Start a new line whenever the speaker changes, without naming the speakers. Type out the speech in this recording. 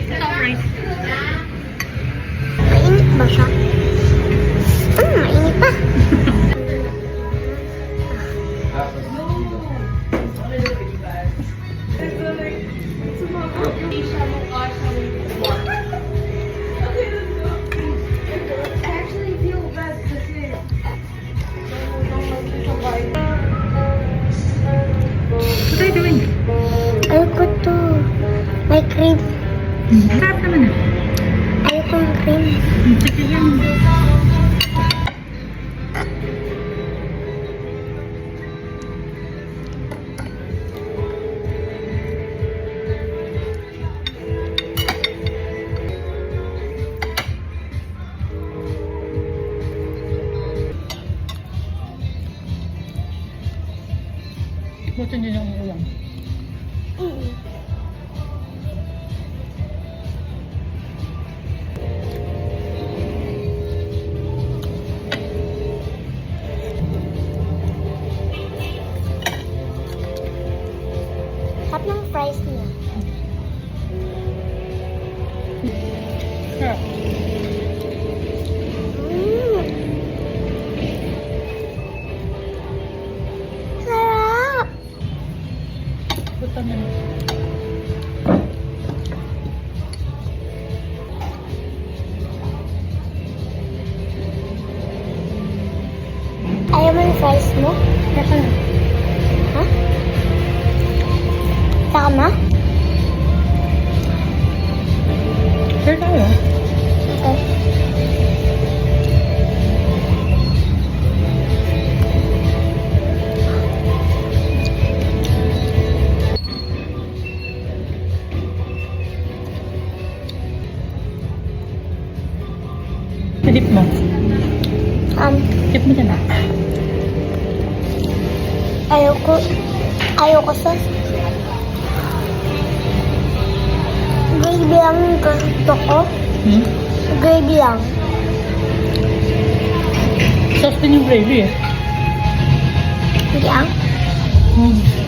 Surprise.
Mainit ba siya? Mainit pa.
What are you doing?
Ayoko to. May cream.
Sarap naman ah.
Ayoko yung cream.
Sige yan. Buti nyo yung ulam.
Sarap ng fries niya.
Sarap.
Sarap!
Buta mo.
Ayaw mo yung fries mo?
Saka na.
Ha? Tama?
Sure tayo.
Okay.
Dip mo. Dip mo dyan ah.
Ayoko sa gravy lang yung gusto ko. Gravy lang.
Sauce din yung gravy eh.
Hindi ang?
Hmm.